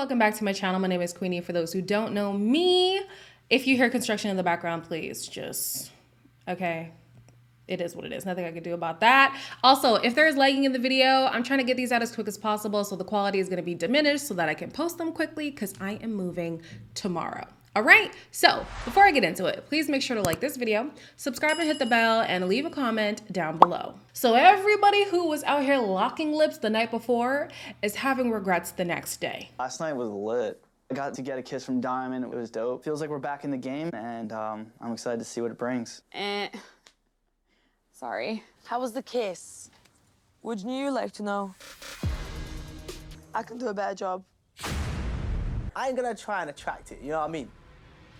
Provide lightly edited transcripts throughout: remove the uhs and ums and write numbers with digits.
welcome back to my channel. My name is Queenie. For those who don't know me, if you hear construction in the background, please just, okay, it is what it is. Nothing I can do about that. Also, if there's lagging in the video, I'm trying to get these out as quick as possible, so the quality is gonna be diminished so that I can post them quickly because I am moving tomorrow. All right, so before I get into it, please make sure to like this video, subscribe and hit the bell, and leave a comment down below. So everybody who was out here locking lips the night before is having regrets the next day. Last night was lit. I got to get a kiss from Diamond. It was dope. Feels like we're back in the game, and I'm excited to see what it brings. Sorry. How was the kiss? Would you like to know? I can do a better job. I ain't gonna try and attract it, you know what I mean?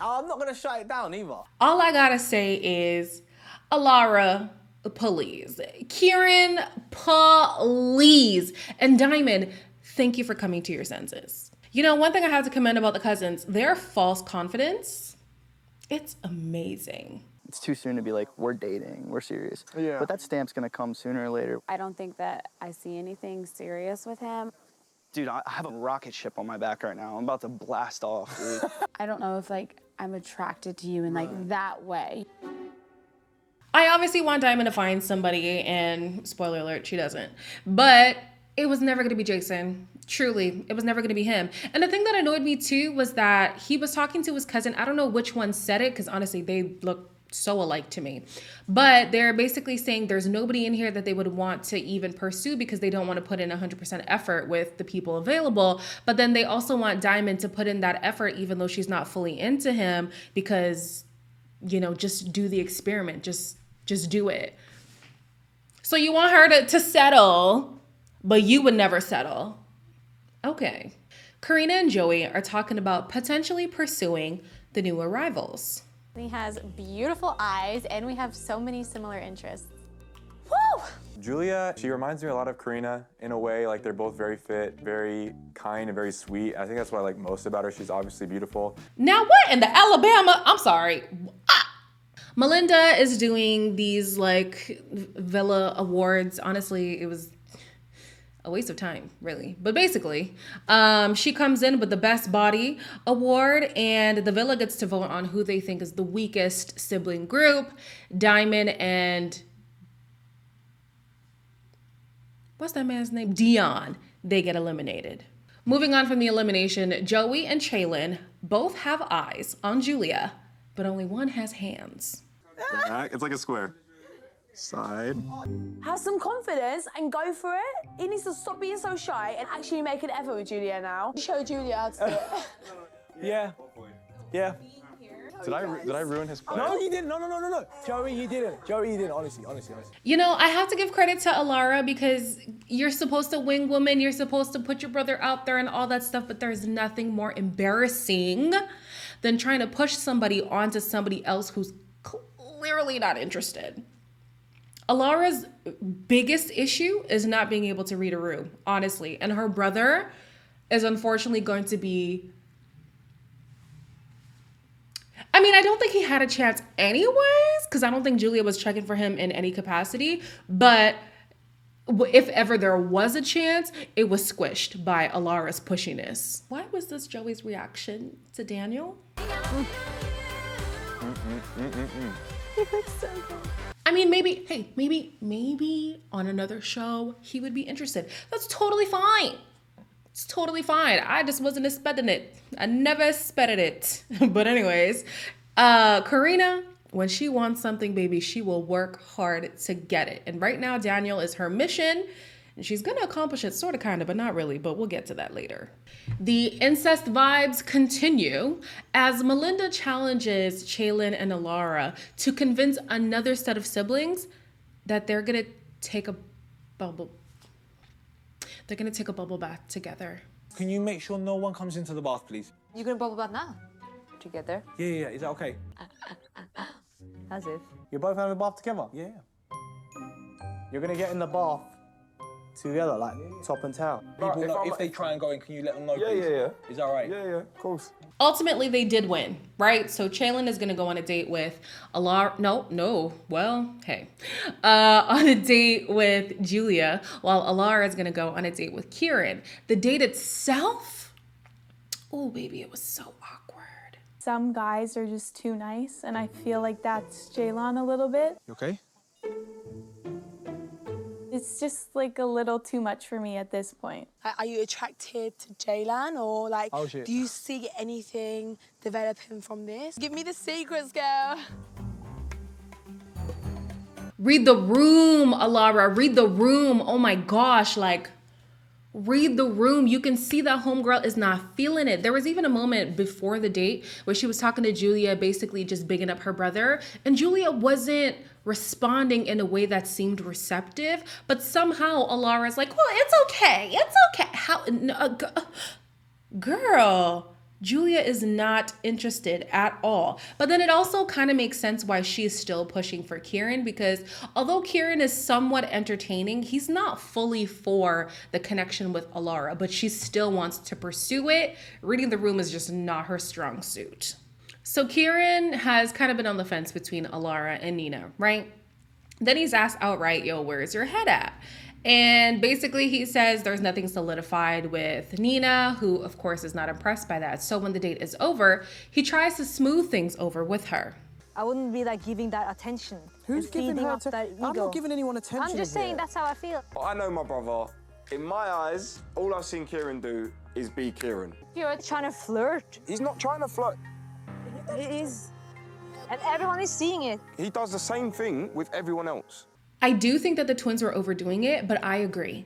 I'm not gonna shut it down either. All I gotta say is, Alara, please. Kieran, please. And Diamond, thank you for coming to your senses. You know, one thing I have to commend about the cousins, their false confidence, it's amazing. It's too soon to be like, we're dating, we're serious. Yeah. But that stamp's gonna come sooner or later. I don't think that I see anything serious with him. Dude, I have a rocket ship on my back right now. I'm about to blast off, dude. I don't know if I'm attracted to you in that way. I obviously want Diamond to find somebody, and spoiler alert, she doesn't. But it was never gonna be Jason. Truly, it was never gonna be him. And the thing that annoyed me too was that he was talking to his cousin. I don't know which one said it, because honestly, they look so alike to me. But they're basically saying there's nobody in here that they would want to even pursue because they don't want to put in 100% effort with the people available. But then they also want Diamond to put in that effort even though she's not fully into him because, you know, just do the experiment. Just do it. So you want her to settle, but you would never settle. Okay. Karina and Joey are talking about potentially pursuing the new arrivals. He has beautiful eyes, and we have so many similar interests. Woo! Julia, she reminds me a lot of Karina in a way. Like, they're both very fit, very kind, and very sweet. I think that's what I like most about her. She's obviously beautiful. Now what in the Alabama? I'm sorry. Melinda is doing these like Villa Awards. Honestly, it was a waste of time, really. But basically, she comes in with the Best Body Award, and the Villa gets to vote on who they think is the weakest sibling group. Diamond and... what's that man's name? Dion. They get eliminated. Moving on from the elimination, Joey and Chaylin both have eyes on Julia, but only one has hands. It's like a square. Side. Have some confidence and go for it. He needs to stop being so shy and actually make an effort with Julia now. Show Julia how to do it. Yeah. Yeah. Did I ruin his play? No, you didn't. No. Joey, you didn't. Joey, you didn't. Honestly. You know, I have to give credit to Alara because you're supposed to wing woman, you're supposed to put your brother out there and all that stuff, but there's nothing more embarrassing than trying to push somebody onto somebody else who's clearly not interested. Alara's biggest issue is not being able to read a room, honestly. And her brother is unfortunately going to be... I mean, I don't think he had a chance anyways, because I don't think Julia was checking for him in any capacity. But if ever there was a chance, it was squished by Alara's pushiness. Why was this Joey's reaction to Daniel? He looks so good. I mean, maybe on another show, he would be interested. That's totally fine. It's totally fine. I just wasn't expecting it. I never expected it. But anyways, Karina, when she wants something, baby, she will work hard to get it. And right now, Daniel is her mission. And she's going to accomplish it sort of, kind of, but not really. But we'll get to that later. The incest vibes continue as Melinda challenges Chaylin and Alara to convince another set of siblings that they're going to take a bubble. They're going to take a bubble bath together. Can you make sure no one comes into the bath, please? You gonna bubble bath now? Together? Yeah. Is that okay? As if. You're both having a bath together? Yeah. You're gonna get in the bath together, like top and tail. People know if they try and go in, can you let them know, please? Yeah. Is that right? Yeah, of course. Ultimately, they did win, right? So Chaylin is going to go on a date with Alara. On a date with Julia, while Alara is going to go on a date with Kieran. The date itself, Oh, baby, it was so awkward. Some guys are just too nice, and I feel like that's Jaylon a little bit. You okay? It's just like a little too much for me at this point. Are you attracted to Jaylan, or like, Oh, shit. do you see anything developing from this? Give me the secrets, girl. Read the room, Alara. Read the room. Oh my gosh, like, read the room. You can see that homegirl is not feeling it. There was even a moment before the date where she was talking to Julia, basically just bigging up her brother, and Julia wasn't responding in a way that seemed receptive, but somehow Alara's like, well, it's okay. It's okay. How, no, girl, Julia is not interested at all. But then it also kind of makes sense why she's still pushing for Kieran, because although Kieran is somewhat entertaining, he's not fully for the connection with Alara, but she still wants to pursue it. Reading the room is just not her strong suit. So Kieran has kind of been on the fence between Alara and Nina, right? Then he's asked outright, yo, where's your head at? And basically he says there's nothing solidified with Nina, who of course is not impressed by that. So when the date is over, he tries to smooth things over with her. I wouldn't be like giving that attention. Who's and giving feeding her off that attention? I'm ego. not giving anyone attention. I'm just saying that's how I feel. I know my brother. In my eyes, all I've seen Kieran do is be Kieran. You're trying to flirt. He's not trying to flirt. He is. And everyone is seeing it. He does the same thing with everyone else. I do think that the twins were overdoing it, but I agree.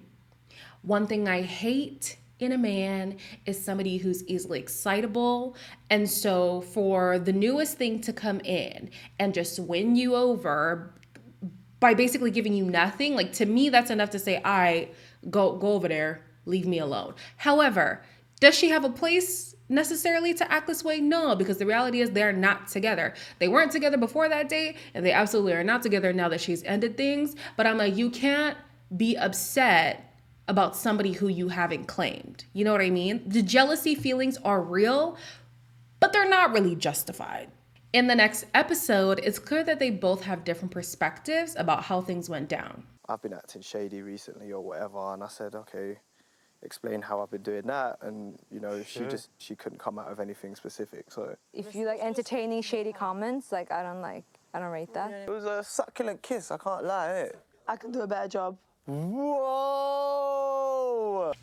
One thing I hate in a man is somebody who's easily excitable. And so for the newest thing to come in and just win you over by basically giving you nothing, like to me, that's enough to say, I go over there, leave me alone. However, does she have a place necessarily to act this way? No, because the reality is they're not together. They weren't together before that date, and they absolutely are not together now that she's ended things. But I'm like, you can't be upset about somebody who you haven't claimed. You know what I mean? The jealousy feelings are real, but they're not really justified. In the next episode, it's clear that they both have different perspectives about how things went down. I've been acting shady recently or whatever, and I said, okay, explain how I've been doing that, and you know, she couldn't come out with anything specific. So If you like entertaining shady comments, like I don't rate that. it was a succulent kiss, I can't lie. I can do a better job. Whoa!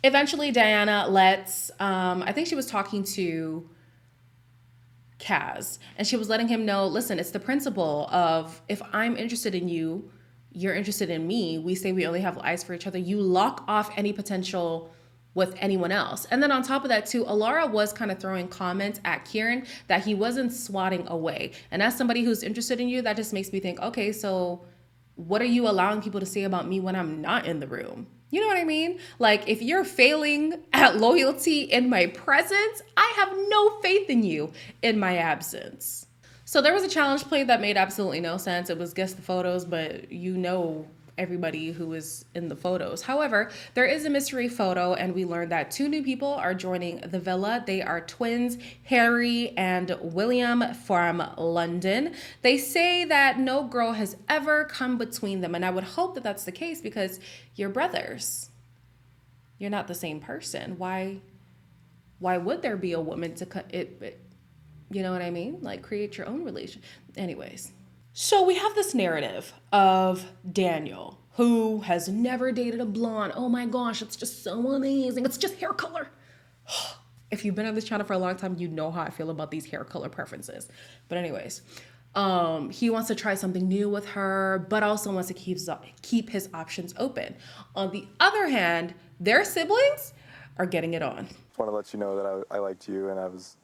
Eventually, Diana lets, I think she was talking to Kaz, and she was letting him know, listen, it's the principle of if I'm interested in you, you're interested in me. We say we only have eyes for each other. You lock off any potential with anyone else. And then on top of that too, Alara was kind of throwing comments at Kieran that he wasn't swatting away. And as somebody who's interested in you, that just makes me think, okay, so what are you allowing people to say about me when I'm not in the room? You know what I mean? Like, if you're failing at loyalty in my presence, I have no faith in you in my absence. So there was a challenge play that made absolutely no sense. It was guess the photos, but you know everybody who was in the photos. However, there is a mystery photo, and we learned that 2 new people are joining the villa. They are twins, Harry and William from London. They say that no girl has ever come between them, and I would hope that that's the case because you're brothers. You're not the same person. Why would there be a woman to cut it? You know what I mean? Like, create your own relation. Anyways. So we have this narrative of Daniel, who has never dated a blonde. Oh my gosh, it's just so amazing. It's just hair color. If you've been on this channel for a long time, you know how I feel about these hair color preferences. But anyways, he wants to try something new with her, but also wants to keep his options open. On the other hand, their siblings are getting it on. Just want to let you know that I liked you, and I was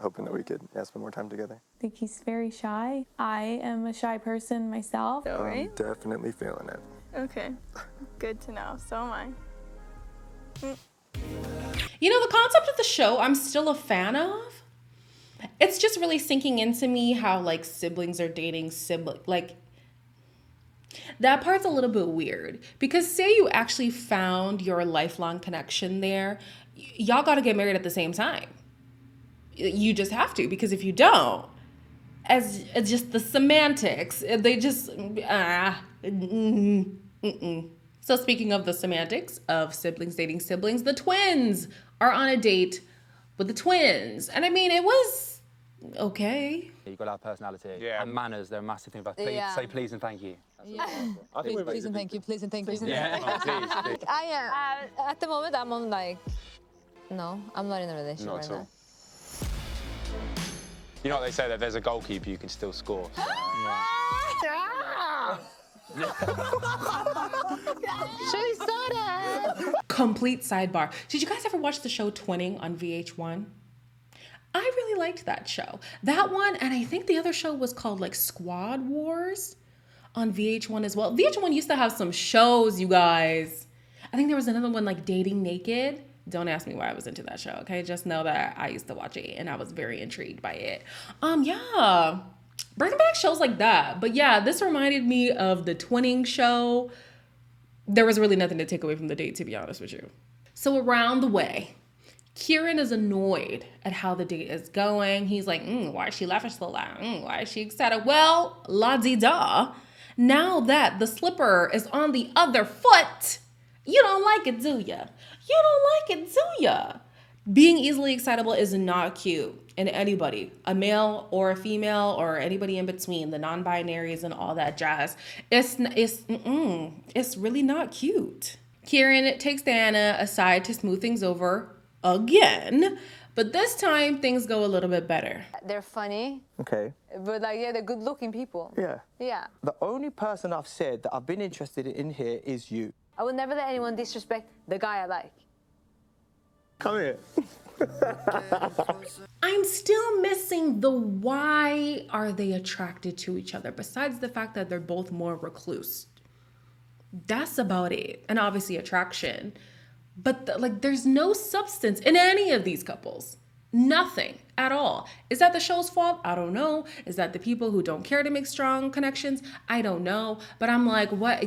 hoping that we could spend more time together. I think he's very shy. I am a shy person myself. I'm definitely feeling it. Okay, good to know. So am I. You know, the concept of the show I'm still a fan of. It's just really sinking into me how like siblings are dating siblings. Like, that part's a little bit weird because say you actually found your lifelong connection there, y'all got to get married at the same time. You just have to, because if you don't, as just the semantics, they just So speaking of the semantics of siblings dating siblings, the twins are on a date with the twins. And I mean, it was okay. You've got to have personality. Yeah. And manners, they're a massive thing. But please, say please and thank you. Yeah. I think Please and thank you, please and thank you. Yeah. Please. I am. At the moment, I'm on like, no, I'm not in a relationship Not right at all. now. You know what they say, that there's a goalkeeper, you can still score. So, She started. Complete sidebar. Did you guys ever watch the show Twinning on VH1? I really liked that show. That one, and I think the other show was called like Squad Wars on VH1 as well. VH1 used to have some shows, you guys. I think there was another one like Dating Naked. Don't ask me why I was into that show, okay? Just know that I used to watch it and I was very intrigued by it. Yeah. Bringing back shows like that. But yeah, this reminded me of the Twinning show. There was really nothing to take away from the date, to be honest with you. So around the way, Kieran is annoyed at how the date is going. He's like, why is she laughing so loud? Why is she excited? Well, la-di-da. Now that the slipper is on the other foot, you don't like it, do ya? You don't like it, do ya? Being easily excitable is not cute in anybody, a male or a female or anybody in between, the non-binaries and all that jazz. It's really not cute. Kieran takes Diana aside to smooth things over again, but this time things go a little bit better. They're funny. Okay. But like, yeah, they're good-looking people. Yeah. Yeah. The only person I've said that I've been interested in here is you. I would never let anyone disrespect the guy I like. Come here. I'm still missing the why are they attracted to each other, besides the fact that they're both more recluse. That's about it. And obviously attraction. But there's no substance in any of these couples. Nothing at all. Is that the show's fault? I don't know. Is that the people who don't care to make strong connections? I don't know. But I'm like, what?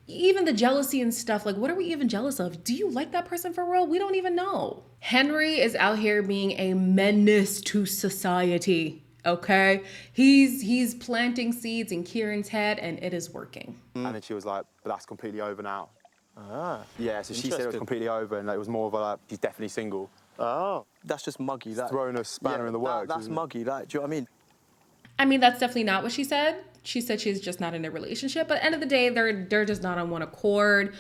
Even the jealousy and stuff, like, what are we even jealous of? Do you like that person for real? We don't even know. Henry is out here being a menace to society, okay? He's planting seeds in Kieran's head, and it is working. And then she was like, but that's completely over now. Ah. Yeah, so she said it was completely over, and it was more of a, like, she's definitely single. Oh. That's just muggy. That Throwing a spanner in the works. That's muggy. That, do you know what I mean? I mean, that's definitely not what she said. She said she's just not in a relationship. But at the end of the day, they're just not on one accord.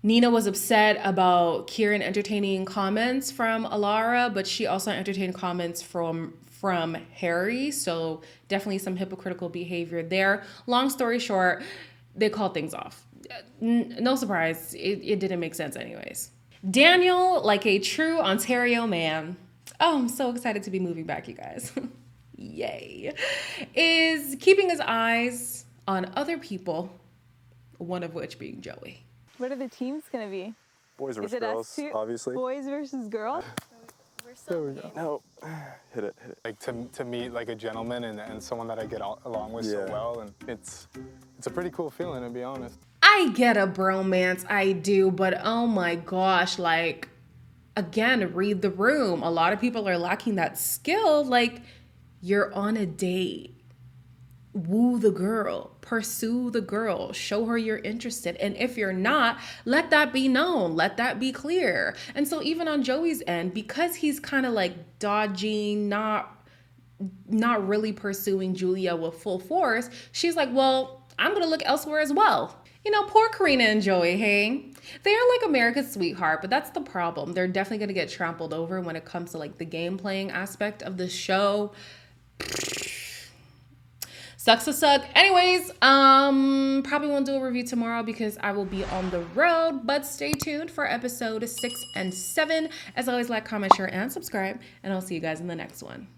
Nina was upset about Kieran entertaining comments from Alara, but she also entertained comments from Harry. So definitely some hypocritical behavior there. Long story short, they called things off. No surprise, it didn't make sense anyways. Daniel, like a true Ontario man, oh, I'm so excited to be moving back, you guys. Yay. Is keeping his eyes on other people, one of which being Joey. What are the teams going to be? Boys versus Is it girls, us two? obviously. Boys versus girls? There we go. No. Hit it. Like to meet like a gentleman and someone that I get along with so well, and it's a pretty cool feeling, to be honest. I get a bromance, I do, but oh my gosh, like, again, read the room. A lot of people are lacking that skill. Like, you're on a date. Woo the girl, pursue the girl, show her you're interested. And if you're not, let that be known, let that be clear. And so even on Joey's end, because he's kind of like dodging, not really pursuing Julia with full force, she's like, well, I'm gonna look elsewhere as well. You know, poor Karina and Joey, hey? They are like America's sweetheart, but that's the problem. They're definitely gonna get trampled over when it comes to like the game playing aspect of the show. Sucks to suck. Anyways, probably won't do a review tomorrow because I will be on the road, but stay tuned for episode 6 and 7. As always, like, comment, share, and subscribe, and I'll see you guys in the next one.